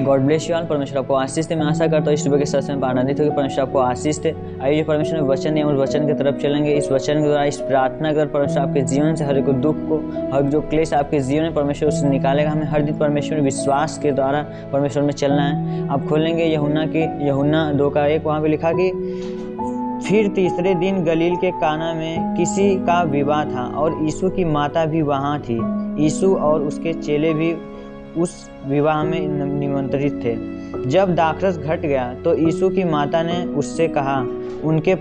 God bless you all. परमेश्वर आपको आशीष दे। मैं आशा करता हूँ इस सुबह के सत्संग में आनंदित होकर परमेश्वर आपको आशीष दे। आइए जो परमेश्वर ने वचन दिया, उस वचन की तरफ चलेंगे। इस वचन के द्वारा, इस प्रार्थना के द्वारा परमेश्वर आपके जीवन से हर एक दुख को, हर जो क्लेश आपके जीवन में परमेश्वर उससे निकालेगा। हमें हर दिन परमेश्वर में विश्वास के द्वारा परमेश्वर में चलना है। आप खोलेंगे यूहन्ना 2:1, वहाँ पे लिखा कि फिर तीसरे दिन गलील के काना में किसी का विवाह था और यीशु की माता भी वहाँ थी। यीशु और उसके चेले भी उस विवाह में निमंत्रित थे। जब दाखरस घट गया तो यीशु की माता ने उससे कहा, उनके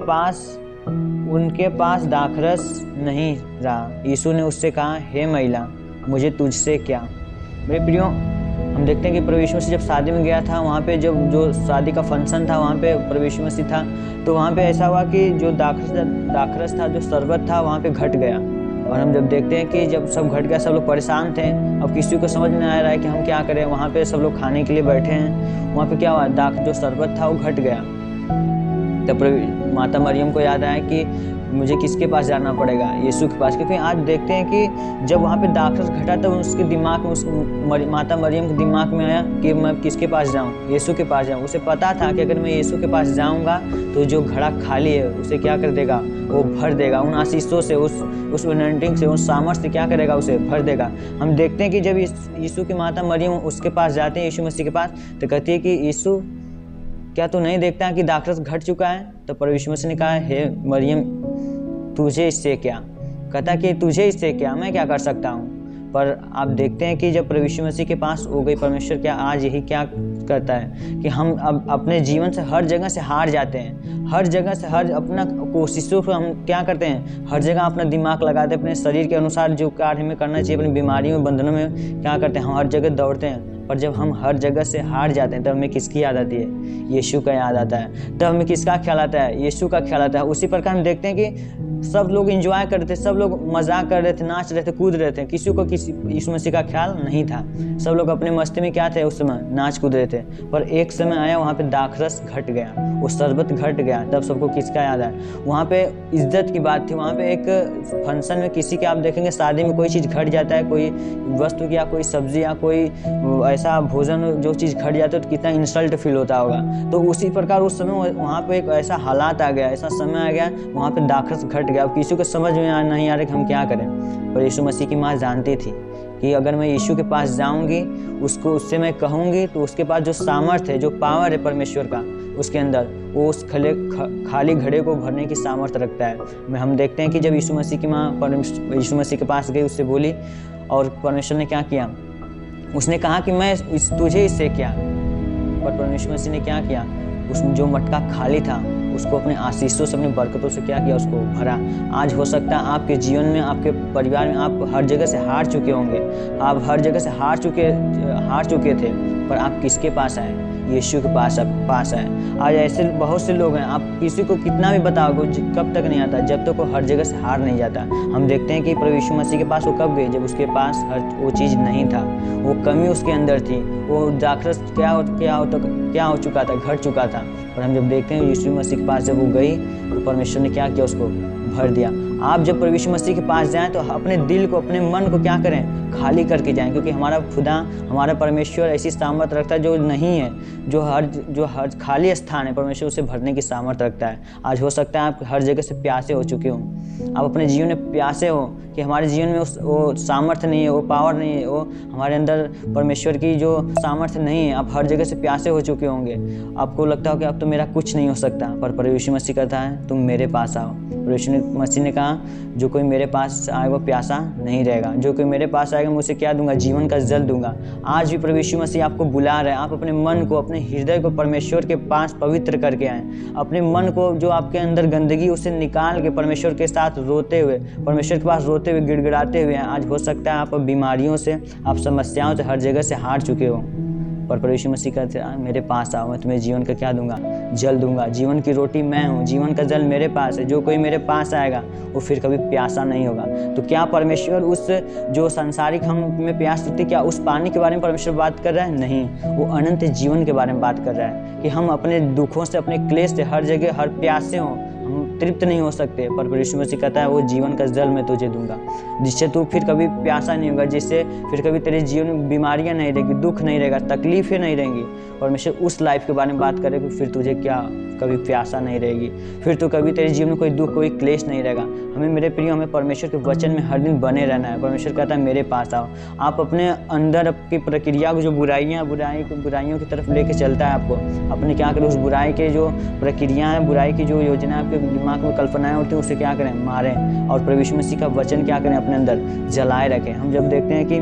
पास दाखरस नहीं रहा। यीशु ने उससे कहा, हे महिला, मुझे तुझसे क्या। मेरे प्रियो, हम देखते हैं कि प्रभु यीशु मसीह जब शादी में गया था, वहाँ पे जब जो शादी का फंक्शन था, वहाँ पे प्रभु यीशु मसीह था, तो वहाँ पे ऐसा हुआ कि जो दाखरस था, जो शरबत था, वहाँ पे घट गया। और हम जब देखते हैं कि जब सब घट गया, सब लोग परेशान थे। अब किसी को समझ नहीं आ रहा है कि हम क्या करें। वहाँ पे सब लोग खाने के लिए बैठे हैं। वहाँ पे क्या हुआ, जो शरबत था वो घट गया। तब माता मरियम को याद आया कि मुझे किसके पास जाना पड़ेगा, यीशु के पास। क्योंकि आज देखते हैं कि जब वहाँ पे दाखरस घटा तो उसके दिमाग में, उस माता मरियम के दिमाग में आया कि मैं किसके पास जाऊँ, यीशु के पास जाऊँ। उसे पता था कि अगर मैं यीशु के पास जाऊँगा तो जो घड़ा खाली है उसे क्या कर देगा, वो भर देगा। उन आशीषों से, उस एनॉइंटिंग से, उस सामर्थ से क्या करेगा, उसे भर देगा। हम देखते हैं कि जब यीशु की माता मरियम उसके पास जाते हैं, यीशु मसीह के पास, तो कहती है कि यीशु, क्या तू नहीं देखता है कि दाखरस घट चुका है? तो प्रभु यीशु मसीह ने कहा, हे मरियम, तुझे इससे क्या। कहता कि तुझे इससे क्या, मैं क्या कर सकता हूँ। पर आप देखते हैं कि जब प्रभु यीशु मसीह के पास हो गई, परमेश्वर क्या आज यही क्या करता है कि हम अब अपने जीवन से हर जगह से हार जाते हैं। हर जगह से, हर अपना कोशिशों पर हम क्या करते हैं, हर जगह अपना दिमाग लगाते हैं, अपने शरीर के अनुसार जो कार्य हमें करना चाहिए, अपनी बीमारियों में, बंधनों में क्या करते हैं, हम हर जगह दौड़ते हैं। पर जब हम हर जगह से हार जाते हैं तब हमें किसकी याद आती है, यीशु का याद आता है। तब हमें किसका ख्याल आता है, यीशु का ख्याल आता है। उसी प्रकार हम देखते हैं कि सब लोग एंजॉय कर रहे थे, सब लोग मजाक कर रहे थे, नाच रहे थे, कूद रहे थे। किसी को यीशु मसीह का ख्याल नहीं था। सब लोग अपने मस्ती में क्या थे, उस समय नाच कूद रहे थे। पर एक समय आया, वहाँ पे दाखरस घट गया, वो शरबत घट गया। तब सबको किसका याद आया, वहाँ पे इज्जत की बात थी। वहाँ पे एक फंक्शन में किसी के, आप देखेंगे शादी में कोई चीज़ घट जाता है, कोई वस्तु या कोई सब्जी या कोई ऐसा भोजन जो चीज़ घट जाता है तो कितना इंसल्ट फील होता होगा। तो उसी प्रकार उस समय वहाँ पे एक ऐसा हालात आ गया, ऐसा समय आ गया, वहाँ पे दाखरस घट गया। अब किसी को समझ में नहीं आ रहा कि हम क्या करें। पर यीशु मसीह की माँ जानती थी कि अगर मैं यीशु के पास जाऊंगी, उससे मैं कहूंगी, तो उसके पास जो सामर्थ है, जो पावर है परमेश्वर का उसके अंदर, वो उस खाली घड़े को भरने की सामर्थ रखता है। हम देखते हैं कि जब यीशु मसीह की माँ यीशु मसीह के पास गई, उससे बोली, और परमेश्वर ने क्या किया, उसने कहा कि मैं तुझे इससे क्या। पर परमेश्वर मसीह ने क्या किया, उस जो मटका खाली था उसको अपने आशीषों से, अपनी बरकतों से क्या किया, उसको भरा। आज हो सकता है आपके जीवन में, आपके परिवार में आप हर जगह से हार चुके होंगे, आप हर जगह से हार चुके थे, पर आप किसके पास आए, यीशु के पास आए। आज ऐसे बहुत से लोग हैं, आप किसी को कितना भी बताओगे कब तक नहीं आता, जब तक वो हर जगह से हार नहीं जाता। हम देखते हैं कि प्रभु यीशु मसीह के पास वो कब गए, जब उसके पास वो चीज़ नहीं था, वो कमी उसके अंदर थी, वो दाखरस क्या हो चुका था, घट चुका था। पर हम जब देखते हैं यीशु मसीह के पास जब वो गई, तो परमेश्वर ने क्या किया, उसको भर दिया। आप जब प्रभु यीशु मसीह के पास जाएं तो अपने दिल को, अपने मन को क्या करें, खाली करके जाएं। क्योंकि हमारा खुदा, हमारा परमेश्वर ऐसी सामर्थ रखता है जो नहीं है, जो हर खाली स्थान है, परमेश्वर उसे भरने की सामर्थ रखता है। आज हो सकता है आप हर जगह से प्यासे हो चुके हो, आप अपने जीवन में प्यासे हो कि हमारे जीवन में वो सामर्थ्य नहीं है, वो पावर नहीं है, वो हमारे अंदर परमेश्वर की जो सामर्थ्य नहीं है। आप हर जगह से प्यासे हो चुके होंगे, आपको लगता हो कि अब तो मेरा कुछ नहीं हो सकता। पर प्रभु यीशु मसीह कहता है, तुम मेरे पास आओ। प्रभु यीशु मसीह ने कहा, जो कोई मेरे पास आएगा वो प्यासा नहीं रहेगा, जो कोई मेरे पास आएगा मैं उसे क्या दूंगा, जीवन का जल दूंगा। आज भी प्रभु यीशु मसीह आपको बुला रहे हैं, आप अपने मन को, अपने हृदय को परमेश्वर के पास पवित्र करके आएँ। अपने मन को, जो आपके अंदर गंदगी, उसे निकाल के परमेश्वर के साथ रोते हुए, परमेश्वर के पास रोते हुए, गिड़गिड़ाते हुए। आज हो सकता है आप बीमारियों से, आप समस्याओं से हर जगह से हार चुके हो, पर प्रभु यीशु मसीह कहते हैं, मेरे पास आओ, मैं तुम्हें जीवन का क्या दूंगा, जल दूंगा। जीवन की रोटी मैं हूँ, जीवन का जल मेरे पास है। जो कोई मेरे पास आएगा वो फिर कभी प्यासा नहीं होगा। तो क्या परमेश्वर उस जो सांसारिक हम में प्यास लगती, क्या उस पानी के बारे में परमेश्वर बात कर रहा है? नहीं, वो अनंत जीवन के बारे में बात कर रहा है कि हम अपने दुखों से, अपने क्लेश से हर जगह हर प्यासे हों, हम तृप्त नहीं हो सकते, पर यीशु मसीह कहता है वो जीवन का जल मैं तुझे दूंगा, जिससे तू फिर कभी प्यासा नहीं होगा, जिससे फिर कभी तेरे जीवन में बीमारियां नहीं रहेगी, दुख नहीं रहेगा, तकलीफें नहीं रहेंगी। परमेश्वर उस लाइफ के बारे में बात करे कि फिर तुझे क्या कभी प्यासा नहीं रहेगी, फिर तो कभी तेरे जीवन में कोई दुख कोई क्लेश नहीं रहेगा। हमें मेरे प्रिय हमें परमेश्वर के वचन में हर दिन बने रहना है। परमेश्वर कहता है मेरे पास आओ। आप अपने अंदर आपकी प्रक्रिया को जो बुराइयों की तरफ लेके चलता है, आपको अपने क्या करें उस बुराई के जो प्रक्रिया है, बुराई की जो योजना आपके दिमाग में कल्पनाएं होती हैं उसे क्या करें मारें, और प्रभु यीशु मसीह का वचन क्या करें अपने अंदर जलाए रखें। हम जब देखते हैं कि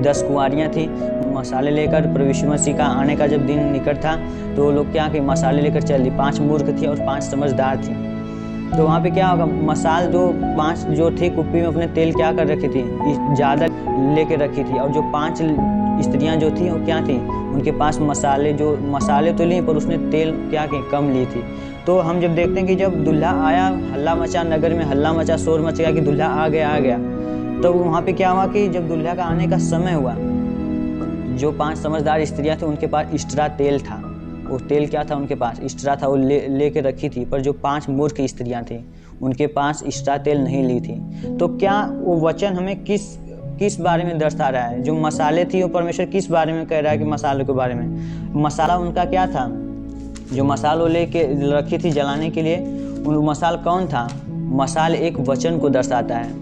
10 कुंवारियाँ थी मसाले लेकर, प्रभु यीशु मसीह का आने का जब दिन निकट था तो लोग क्या कि मसाले लेकर चल दी। 5 मूर्ख थी और 5 समझदार थी। तो वहाँ पे क्या होगा, मसाल जो 5 जो थी कुप्पी में अपने तेल क्या कर रखी थी, ज़्यादा लेके रखी थी, और जो 5 स्त्रियाँ जो थी वो क्या थी, उनके पास मसाले तो ली पर उसने तेल क्या की कम ली थी। तो हम जब देखते हैं कि जब दूल्हा आया, हल्ला मचा, नगर में हल्ला मचा, शोर मच गया कि दूल्हा आ गया, तो वहाँ पे क्या हुआ कि जब दूल्हा का आने का समय हुआ, जो 5 समझदार स्त्रियाँ थी उनके पास एक्स्ट्रा तेल था। वो तेल क्या था उनके पास एक्स्ट्रा था, वो लेके रखी थी, पर जो 5 मूर्ख स्त्रियाँ थी उनके पास एक्स्ट्रा तेल नहीं ली थी। तो क्या वो वचन हमें किस बारे में दर्शा रहा है, जो मसाले थी वो परमेश्वर किस बारे में कह रहा है कि मसालों के बारे में। मसाला उनका क्या था, जो मसाल वो लेके रखी थी जलाने के लिए, उन मसाल कौन था, मसाल एक वचन को दर्शाता है।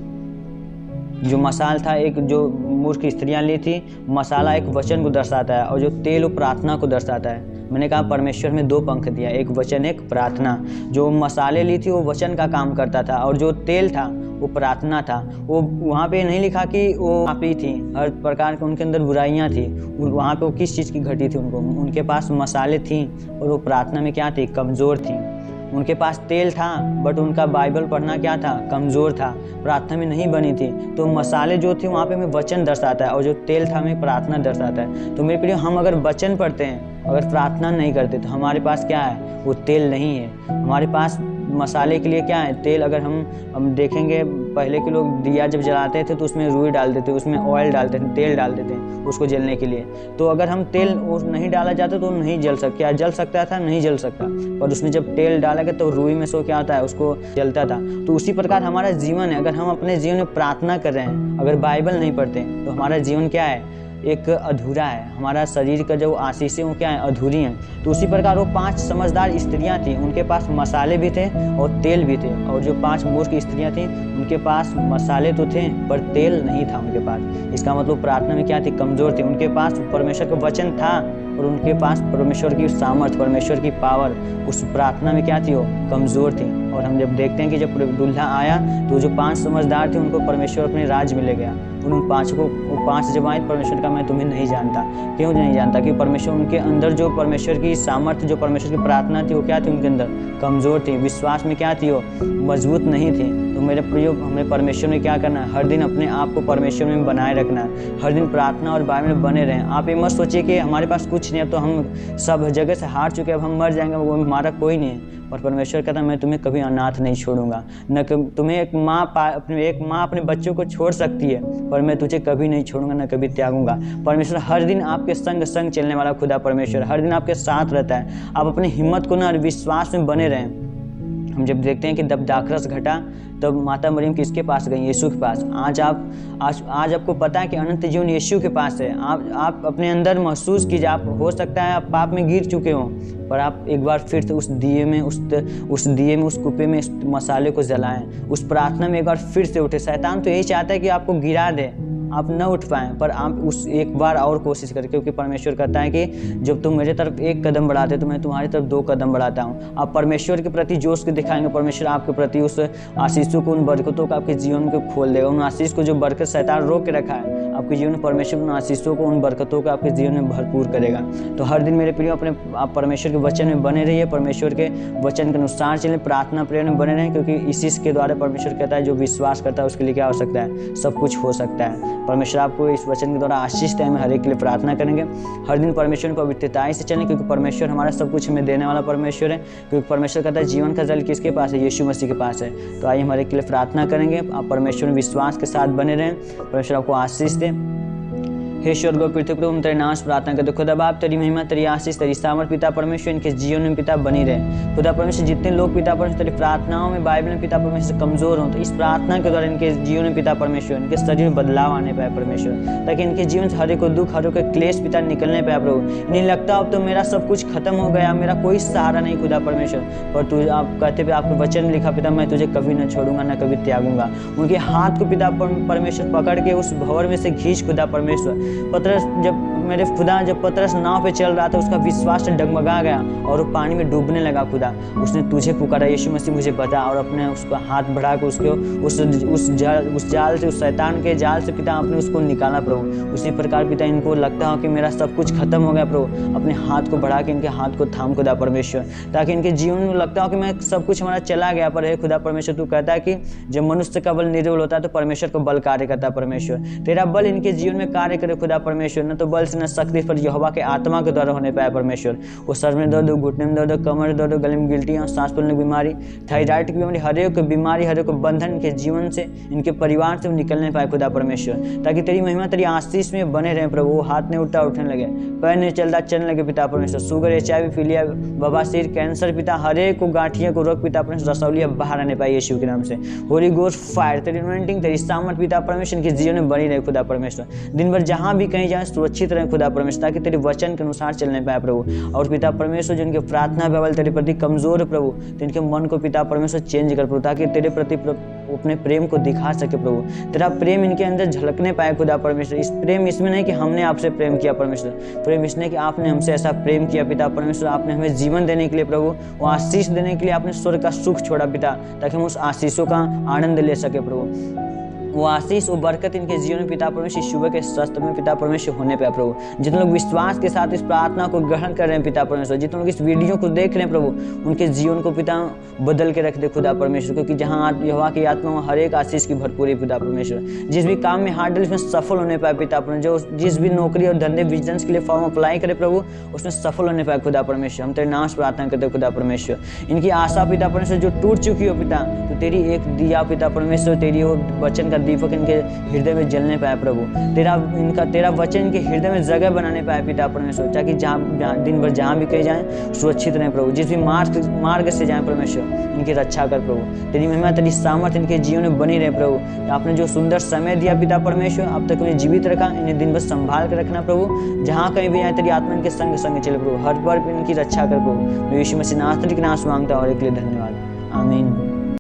जो मसाल था, एक जो मूर्ख स्त्रियाँ ली थी, मसाला एक वचन को दर्शाता है, और जो तेल वो प्रार्थना को दर्शाता है। मैंने कहा परमेश्वर में 2 पंख दिया, एक वचन एक प्रार्थना। जो मसाले ली थी वो वचन का काम करता था, और जो तेल था वो प्रार्थना था। वो वहाँ पे नहीं लिखा कि वो पापी थी, हर प्रकार के उनके अंदर बुराइयाँ थी, वहाँ पे वो किस चीज़ की घटी थी, उनके पास मसाले थी और वो प्रार्थना में क्या थी, कमज़ोर थी। उनके पास तेल था बट उनका बाइबल पढ़ना क्या था, कमज़ोर था, प्रार्थना में नहीं बनी थी। तो मसाले जो थे वहाँ पे हमें वचन दर्शाता है, और जो तेल था हमें प्रार्थना दर्शाता है। तो मेरे प्रिय हम अगर वचन पढ़ते हैं, अगर प्रार्थना नहीं करते, तो हमारे पास क्या है, वो तेल नहीं है। हमारे पास मसाले के लिए क्या है, तेल। अगर हम देखेंगे पहले के लोग दिया जब जलाते थे तो उसमें रुई डालते थे, उसमें ऑयल डालते थे, तेल डालते थे उसको जलने के लिए। तो अगर हम तेल नहीं डाला जाता तो नहीं जल सकता, क्या जल सकता था, नहीं जल सकता, पर उसमें जब तेल डाला गया तो रुई में से क्या होता है, उसको जलता था। तो उसी प्रकार हमारा जीवन है। अगर हम अपने जीवन में प्रार्थना कर रहे हैं, अगर बाइबल नहीं पढ़ते, तो हमारा जीवन क्या है, एक अधूरा है। हमारा शरीर का जो आशीषें वो क्या है, अधूरी हैं। तो उसी प्रकार वो 5 समझदार स्त्रियां थी, उनके पास मसाले भी थे और तेल भी थे, और जो 5 मूर्ख स्त्रियां थी उनके पास मसाले तो थे पर तेल नहीं था उनके पास। इसका मतलब प्रार्थना में क्या थी, कमज़ोर थी। उनके पास परमेश्वर का वचन था और उनके पास परमेश्वर की सामर्थ, परमेश्वर की पावर, उस प्रार्थना में क्या थी, वो कमज़ोर थी। और हम जब देखते हैं कि जब दूल्हा आया तो जो 5 समझदार थे उनको परमेश्वर अपने राज्य में ले गया। उन 5 को, वो 5 जब आए, परमेश्वर का मैं तुम्हें नहीं जानता। क्यों नहीं जानता, कि परमेश्वर उनके अंदर जो परमेश्वर की सामर्थ्य, जो परमेश्वर की प्रार्थना थी वो क्या थी, उनके अंदर कमज़ोर थी। विश्वास में क्या थी, वो मजबूत नहीं थी। तो मेरे प्रिय हमें परमेश्वर में क्या करना है, हर दिन अपने आप को परमेश्वर में बनाए रखना है। हर दिन प्रार्थना और बाइबल में बने रहें। आप ये मत सोचिए कि हमारे पास कुछ नहीं है तो हम सब जगह से हार चुके, अब हम मर जाएंगे, वो हमारा कोई नहीं है। और परमेश्वर कहता है मैं तुम्हें कभी अनाथ नहीं छोड़ूंगा। न तुम्हें एक माँ अपने बच्चों को छोड़ सकती है, पर मैं तुझे कभी नहीं छोड़ूंगा, न कभी त्यागूंगा। परमेश्वर हर दिन आपके संग चलने वाला खुदा परमेश्वर हर दिन आपके साथ रहता है। आप अपनी हिम्मत को ना विश्वास में बने रहें। हम जब देखते हैं कि जब दाखरस घटा तब माता मरियम किसके पास गई, यीशु के पास। आज आपको पता है कि अनंत जीवन यीशु के पास है। आप अपने अंदर महसूस कीजिए, आप हो सकता है आप पाप में गिर चुके हो, पर आप एक बार फिर से उस दिए में उस कुप्पे में मसाले को जलाएं, उस प्रार्थना में एक बार फिर से उठे। शैतान तो यही चाहता है कि आपको गिरा दे, आप न उठ पाएँ, पर आप उस एक बार और कोशिश करें, क्योंकि परमेश्वर कहता है कि जब तुम मेरे तरफ 1 कदम बढ़ाते तो मैं तुम्हारी तरफ 2 कदम बढ़ाता हूँ। आप परमेश्वर के प्रति जोश को दिखाएंगे, परमेश्वर आपके प्रति उस आशीषों को, उन बरकतों को आपके जीवन को खोल देगा। उन आशीष को जो बरकत शैतान रोक के रखा है आपके जीवन में, परमेश्वर उन आशीषों को, उन बरकतों को आपके जीवन में भरपूर करेगा। तो हर दिन मेरे प्रिय आप परमेश्वर के वचन में बने रहिए, परमेश्वर के वचन के अनुसार चलें, प्रार्थना प्रेयर में बने रहें, क्योंकि इसी के द्वारा परमेश्वर कहता है जो विश्वास करता है उसके लिए क्या हो सकता है, सब कुछ हो सकता है। परमेश्वर आपको इस वचन के द्वारा आशीष दें। हमें हर एक के लिए प्रार्थना करेंगे, हर दिन परमेश्वर को पवित्रताई से चलें, क्योंकि परमेश्वर हमारा सब कुछ हमें देने वाला परमेश्वर है। क्योंकि परमेश्वर कहता है जीवन का जल किसके पास है, यीशु मसीह के पास है। तो आइए हम हर एक के लिए प्रार्थना करेंगे। आप परमेश्वर में विश्वास के साथ बने रहें, परमेश्वर आपको आशीष दें। हे स्वर्ग और पृथ्वी प्रभु, हम तेरे नाम से प्रार्थना करते खुदा बाप, तेरी महिमा, तेरी आशीष, तेरी सामर्थ पिता परमेश्वर इनके जीवन में पिता बनी रहे। खुदा परमेश्वर जितने लोग पिता परमेश्वर तेरी प्रार्थनाओं में बाइबल में पिता परमेश्वर कमजोर हों, तो इस प्रार्थना के द्वारा इनके जीवन में पिता परमेश्वर इनके शरीर में बदलाव आने पाए परमेश्वर, ताकि इनके जीवन से हर एक दुख, हर एक क्लेश पिता निकलने पाए प्रभु। इन्हें लगता अब तो मेरा सब कुछ खत्म हो गया, मेरा कोई सहारा नहीं खुदा परमेश्वर, पर तू आप कहते पे आपके वचन में लिखा पिता, मैं तुझे कभी न छोड़ूंगा न कभी त्यागूंगा। उनके हाथ को पिता परमेश्वर पकड़ के उस भंवर में से खींच खुदा परमेश्वर। पतरस जब पतरस नाव पे चल रहा था, उसका विश्वास डगमगा गया और वो पानी में डूबने लगा खुदा। उसने तुझे पुकारा, यीशु मसीह मुझे बता, और अपने उसका हाथ बढ़ा के उसको उस जाल से, उस शैतान के जाल से पिता आपने उसको निकाला प्रभु। उसी प्रकार पिता इनको लगता हो कि मेरा सब कुछ खत्म हो गया प्रभु, अपने हाथ को बढ़ा के इनके हाथ को थाम खुदा परमेश्वर, ताकि इनके जीवन में लगता हो कि मैं सब कुछ हमारा चला गया। पर हे खुदा परमेश्वर, तू कहता है कि जब मनुष्य का बल निर्बल होता है तो परमेश्वर का बल कार्य करता है परमेश्वर। तेरा बल इनके जीवन में कार्य करे खुदा परमेश्वर, न तो बल से न शक्ति, पर यहोवा के आत्मा के द्वारा होने पाए परमेश्वर। वो सर में दर्द, घुटने में दर्द, कमर दर्द, गले में गिल्टियाँ, सांस फूलने की बीमारी, थायराइड की बीमारी, हर एक बीमारी, हर एक बंधन इनके जीवन से, इनके परिवार से निकलने पाए खुदा परमेश्वर, ताकि तेरी महिमा, तेरी आशीष में बने रहे प्रभु। वो हाथ नहीं उठने लगे, पैर नहीं चलता चलने लगे पिता परमेश्वर। शुगर, HIV, पीलिया, बवासीर, कैंसर पिता, हर एक को गांठियों को रोग पिता परमेश्वर, रसौलियाँ बाहर आने पाए यीशु के नाम से। होली गोस्ट फायर, तेरी अनॉइंटिंग, तेरी सामर्थ पिता परमेश्वर के जीवन में बनी रहे खुदा परमेश्वर। दिन भर जहाँ भी कहीं जाए सुरक्षित रहे खुदा परमेश्वर, ताकि तेरे वचन के अनुसार चलने पाए प्रभु। और पिता परमेश्वर जिनके प्रार्थना बल तेरे प्रति कमजोर है प्रभु, तो इनके मन को पिता परमेश्वर चेंज कर प्रभु, ताकि तेरे प्रति अपने प्रेम को दिखा सके प्रभु। तेरा प्रेम इनके अंदर झलकने पाए खुदा परमेश्वर। इस प्रेम इसमें नहीं कि हमने आपसे प्रेम किया परमेश्वर, प्रेम इसने कि आपने हमसे ऐसा प्रेम किया पिता परमेश्वर। आपने हमें जीवन देने के लिए प्रभु, वो आशीष देने के लिए आपने स्वर्ग का सुख छोड़ा पिता, ताकि हम उस आशीषों का आनंद ले सके प्रभु। वो आशीष, वो बरकत इनके जीवन में पिता परमेश्वर सुबह के शस्त्र में पिता परमेश्वर होने पे प्रभु। जितने लोग विश्वास के साथ इस प्रार्थना को ग्रहण कर रहे हैं पिता परमेश्वर, जितने लोग इस वीडियो को देख रहे हैं प्रभु, उनके जीवन को पिता बदल के रख दे खुदा परमेश्वर, क्योंकि जहाँ यहोवा की आत्मा में हर एक आशीष की भरपूरी पिता परमेश्वर। जिस भी काम में हाथ डाले उसमें सफल होने पाए पिता परमेश्वर। जो जिस भी नौकरी और धंधे बिजनेस के लिए फॉर्म अप्लाई करे प्रभु, उसमें सफल होने पाए खुदा परमेश्वर। हम तेरे नाम से प्रार्थना करते खुदा परमेश्वर। इनकी आशा पिता परमेश्वर जो टूट चुकी हो पिता, तो तेरी एक दिया पिता परमेश्वर, तेरी वो वचन का दीपक इनके हृदय में जलने पाए प्रभु। तेरा वचन इनके हृदय में जगह बनाने पाए पिता परमेश्वर, ताकि जहाँ दिन भर जहाँ भी कहीं जाएं सुरक्षित रहें प्रभु। जिस भी मार्ग से जाएं परमेश्वर, इनकी रक्षा कर प्रभु। तेरी महिमा, तेरी सामर्थ्य इनके जीवन में बनी रहे प्रभु। आपने जो सुंदर समय दिया पिता परमेश्वर, अब तक उन्हें जीवित रखा, इन्हें दिन भर संभाल कर रखना प्रभु। जहाँ कहीं भी जाए तेरी आत्मा इनके संग संग चले प्रभु। हर बार इनकी रक्षा कर प्रभु। यीशु मसीह नासरी के नाम से मांगता और एक लिए धन्यवाद, आमीन।